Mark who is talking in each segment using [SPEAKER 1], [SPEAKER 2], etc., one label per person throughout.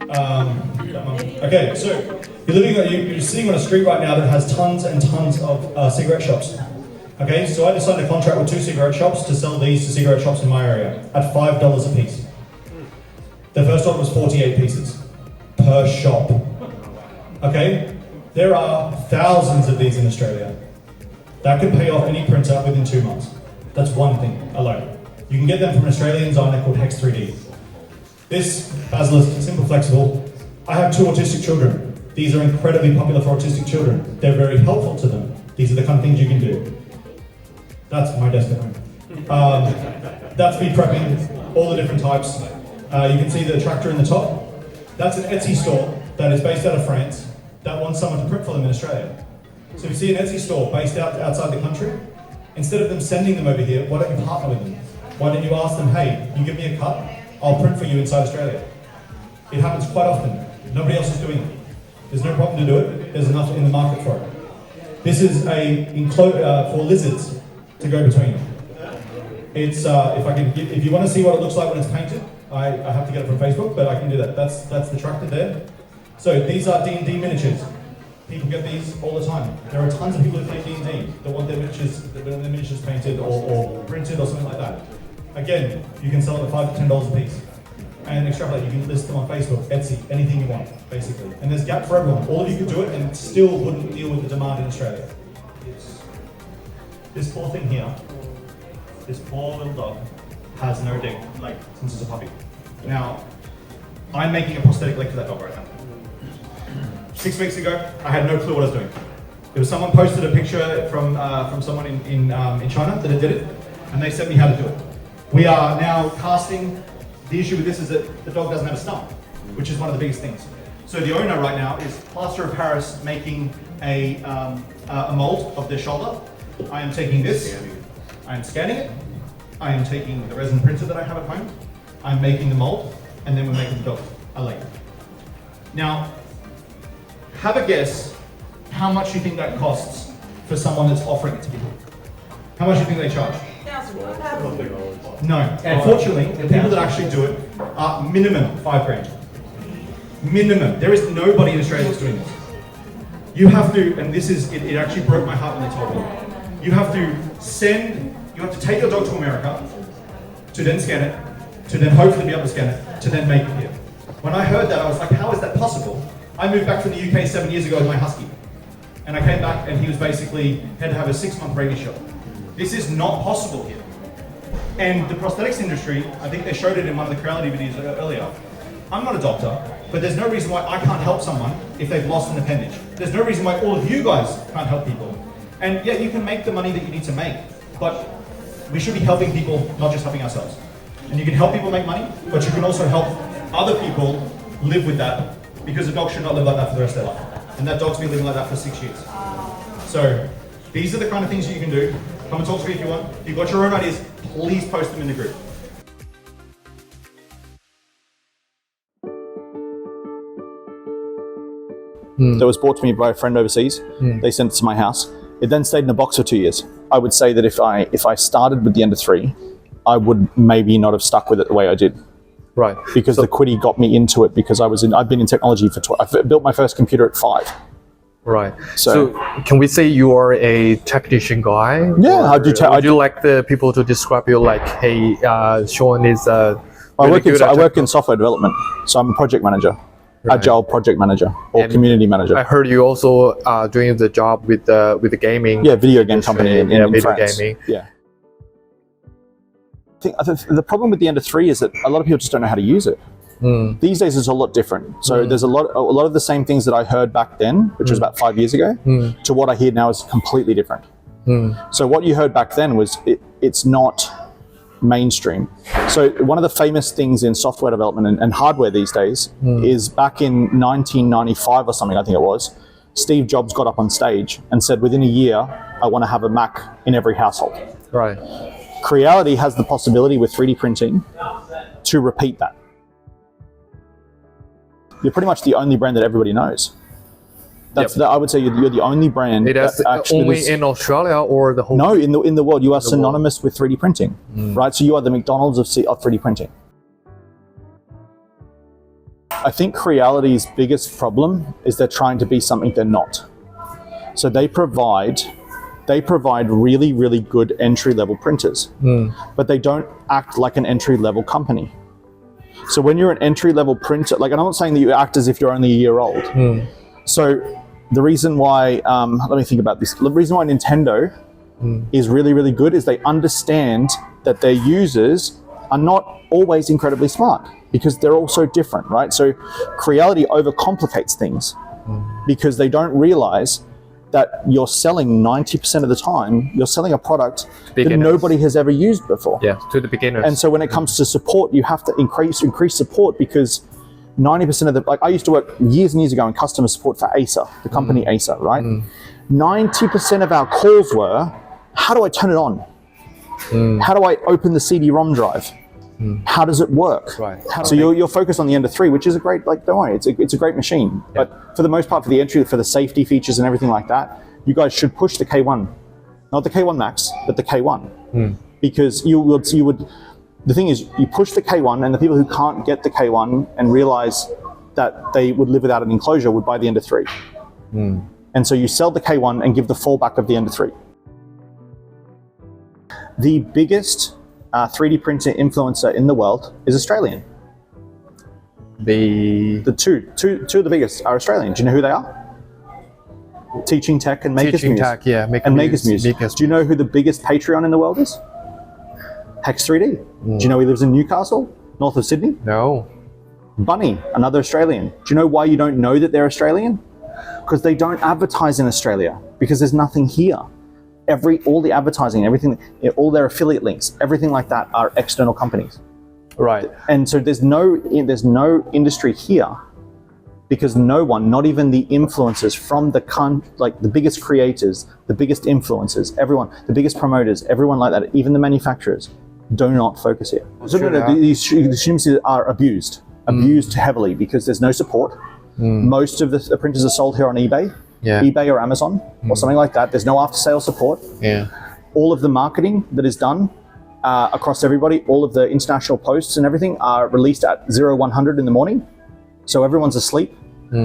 [SPEAKER 1] Okay, so you're sitting on a street right now that has tons and tons of cigarette shops. Okay, so I just signed a contract with 2 cigarette shops to sell these to cigarette shops in my area at $5 a piece. The first one was 48 pieces per shop. Okay, there are thousands of these in Australia. That could pay off any printer within 2 months. That's one thing alone. You can get them from an Australian designer called Hex 3D. This Basilisk, simple, flexible. I have 2 autistic children. These are incredibly popular for autistic children. They're very helpful to them. These are the kind of things you can do. That's my desk at home. That's me prepping all the different types. You can see the tractor in the top. That's an Etsy store that is based out of France that wants someone to print for them in Australia. So if you see an Etsy store based outside the country, instead of them sending them over here, why don't you partner with them? Why don't you ask them, hey, you give me a cut, I'll print for you inside Australia. It happens quite often. Nobody else is doing it. There's no problem to do it. There's enough in the market for it. This is for lizards to go between. It's if you want to see what it looks like when it's painted, I have to get it from Facebook, but I can do that. That's the tractor there. So these are D&D miniatures. People get these all the time. There are tons of people who play D&D that want their miniatures painted or printed or something like that. Again, you can sell it at $5 to $10 a piece. And extrapolate, you can list them on Facebook, Etsy, anything you want, basically. And there's a gap for everyone. All of you could do it and still wouldn't deal with the demand in Australia. This poor thing here, this poor little dog, has no leg, since it's a puppy. Now, I'm making a prosthetic leg for that dog right now. 6 weeks ago, I had no clue what I was doing. There was someone posted a picture from someone in China that had did it, and they sent me how to do it. We are now casting. The issue with this is that the dog doesn't have a stump, which is one of the biggest things. So the owner right now is plaster of Paris making a mold of their shoulder. I am taking this, I am scanning it, I am taking the resin printer that I have at home, I'm making the mold, and then we're making the dog a leg. Now, have a guess how much you think that costs for someone that's offering it to people. How much do you think they charge? No, unfortunately, the people that actually do it are minimum $5,000. Minimum. There is nobody in Australia that's doing this. You have to, and this is, it actually broke my heart when they told me. You have to take your dog to America, to then scan it, to then hopefully be able to scan it, to then make it here. When I heard that, I was like, how is that possible? I moved back from the UK 7 years ago with my husky. And I came back and he was basically, had to have a 6-month rabies shot. This is not possible here. And the prosthetics industry, I think they showed it in one of the Creality videos earlier. I'm not a doctor, but there's no reason why I can't help someone if they've lost an appendage. There's no reason why all of you guys can't help people. And yeah, you can make the money that you need to make, but we should be helping people, not just helping ourselves. And you can help people make money, but you can also help other people live with that, because a dog should not live like that for the rest of their life. And that dog's been living like that for 6 years. So these are the kind of things that you can do. Come and talk to me if you want. If you've got your own ideas, please post them in the group.
[SPEAKER 2] That was brought to me by a friend overseas. They sent it to my house. It then stayed in a box for 2 years. I would say that if I started with the Ender 3, I would maybe not have stuck with it the way I did.
[SPEAKER 3] Right.
[SPEAKER 2] Because the Quiddy got me into it, because I've been in technology for I built my first computer at 5.
[SPEAKER 3] Right. So can we say you are a technician guy?
[SPEAKER 2] Yeah, I do.
[SPEAKER 3] Would you like the people to describe you like, hey, Sean is
[SPEAKER 2] I work in software development, so I'm a project manager, agile project manager, or community manager.
[SPEAKER 3] I heard you also doing the job with the gaming.
[SPEAKER 2] Yeah, video game company in
[SPEAKER 3] video
[SPEAKER 2] France.
[SPEAKER 3] gaming.
[SPEAKER 2] Yeah. I think the problem with the Ender 3 is that a lot of people just don't know how to use it. These days it's a lot different. So there's a lot of the same things that I heard back then, which was about 5 years ago, to what I hear now is completely different. So what you heard back then was it's not mainstream. So one of the famous things in software development and hardware these days is back in 1995 or something, I think it was, Steve Jobs got up on stage and said, within a year, I want to have a Mac in every household.
[SPEAKER 3] Right.
[SPEAKER 2] Creality has the possibility with 3D printing to repeat that. You're pretty much the only brand that everybody knows. I would say you're the only brand.
[SPEAKER 3] It has only in Australia or the whole?
[SPEAKER 2] No, in the world. You are synonymous with 3D printing, right? So you are the McDonald's of 3D printing. I think Creality's biggest problem is they're trying to be something they're not. So they provide really, really good entry-level printers, but they don't act like an entry-level company. So when you're an entry-level printer, like, and I'm not saying that you act as if you're only a year old. So the reason why, let me think about this. The reason why Nintendo is really, really good is they understand that their users are not always incredibly smart because they're all so different, right? So Creality overcomplicates things because they don't realize that you're selling 90% of the time, you're selling a product that nobody has ever used before.
[SPEAKER 3] Yeah, to the beginners.
[SPEAKER 2] And so when it comes to support, you have to increase support because 90% of the, like I used to work years and years ago in customer support for Acer, the company Acer, right? 90% of our calls were, how do I turn it on? How do I open the CD-ROM drive? How does it work?
[SPEAKER 3] Right.
[SPEAKER 2] So you're focused on the Ender 3, which is a great, like, don't worry, it's a great machine. Yeah. But for the most part, for the entry, for the safety features and everything like that, you guys should push the K1, not the K1 Max, but the K1, because you would. The thing is, you push the K1, and the people who can't get the K1 and realize that they would live without an enclosure would buy the Ender 3. And so you sell the K1 and give the fallback of the Ender 3. The biggest 3D printer influencer in the world is Australian. The two of the biggest are Australian. Do you know who they are? Teaching Tech and Makers Muse.
[SPEAKER 3] Tech, yeah,
[SPEAKER 2] Makers Muse. Do you know who the biggest Patreon in the world is? Hex 3D. Do you know he lives in Newcastle, north of Sydney?
[SPEAKER 3] No.
[SPEAKER 2] Bunny, another Australian. Do you know why you don't know that they're Australian? Because they don't advertise in Australia, because there's nothing here. All the advertising, everything, all their affiliate links, everything like that are external companies.
[SPEAKER 3] Right.
[SPEAKER 2] And so there's no industry here because no one, not even the influencers from like the biggest creators, the biggest influencers, everyone, the biggest promoters, everyone like that, even the manufacturers, do not focus here. So these machines are abused heavily because there's no support. Most of the printers are sold here on eBay. eBay or Amazon or something like that. There's no after-sale support. All of the marketing that is done across everybody, all of the international posts and everything are released at 100 in the morning. So everyone's asleep.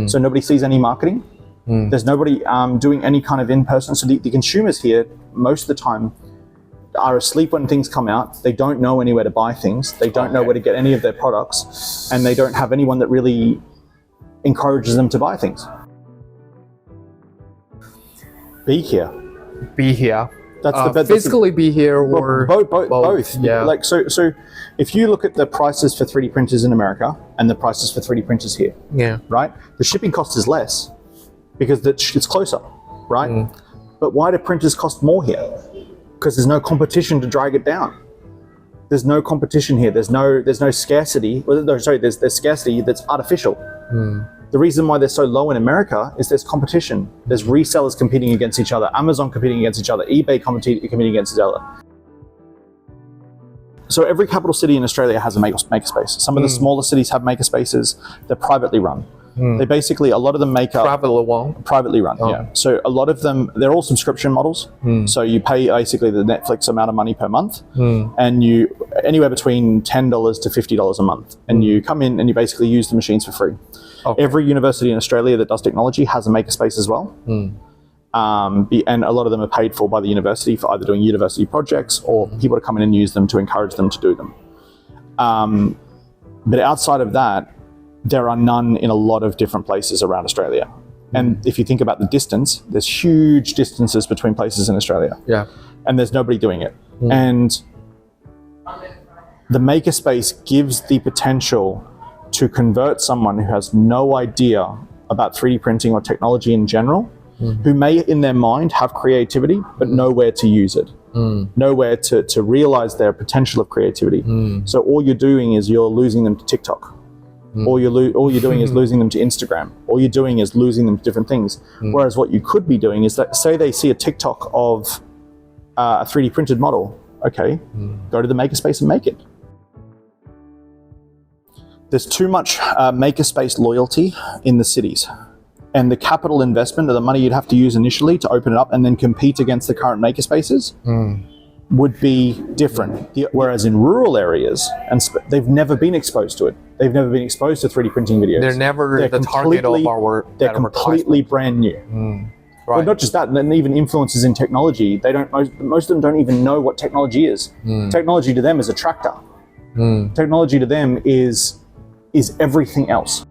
[SPEAKER 2] So nobody sees any marketing. There's nobody doing any kind of in-person. So the consumers here, most of the time, are asleep when things come out. They don't know anywhere to buy things. They don't know where to get any of their products. And they don't have anyone that really encourages them to buy things. Be here. That's the
[SPEAKER 3] physically be here or
[SPEAKER 2] both. Yeah. Like so if you look at the prices for 3D printers in America and the prices for 3D printers here, right? The shipping cost is less because it's closer, right? But why do printers cost more here? Because there's no competition to drag it down. There's no competition here. There's no scarcity. There's scarcity that's artificial. The reason why they're so low in America is there's competition. There's resellers competing against each other, Amazon competing against each other, eBay competing against each other. So every capital city in Australia has a makerspace. Some of the smaller cities have makerspaces. They're privately run. They basically, a lot of them make up... Privately run, yeah. So a lot of them, they're all subscription models. So you pay basically the Netflix amount of money per month and you, anywhere between $10 to $50 a month. And you come in and you basically use the machines for free. Every university in Australia that does technology has a makerspace as well. And a lot of them are paid for by the university for either doing university projects or people to come in and use them to encourage them to do them. But outside of that, there are none in a lot of different places around Australia. And if you think about the distance, there's huge distances between places in Australia. And there's nobody doing it. And the makerspace gives the potential to convert someone who has no idea about 3D printing or technology in general, who may in their mind have creativity, but nowhere to use it, nowhere to realize their potential of creativity. So all you're doing is you're losing them to TikTok. All you're doing is losing them to Instagram. All you're doing is losing them to different things. Whereas what you could be doing is that, say they see a TikTok of a 3D printed model, go to the makerspace and make it. There's too much makerspace loyalty in the cities. And the capital investment or the money you'd have to use initially to open it up and then compete against the current makerspaces would be different. Whereas in rural areas, and they've never been exposed to it. They've never been exposed to 3D printing videos.
[SPEAKER 3] They're never the target of our
[SPEAKER 2] They're completely brand new.
[SPEAKER 3] Right.
[SPEAKER 2] But not just that, and even influences in technology. They don't. Most of them don't even know what technology is. Technology to them is a tractor. Technology to them is everything else.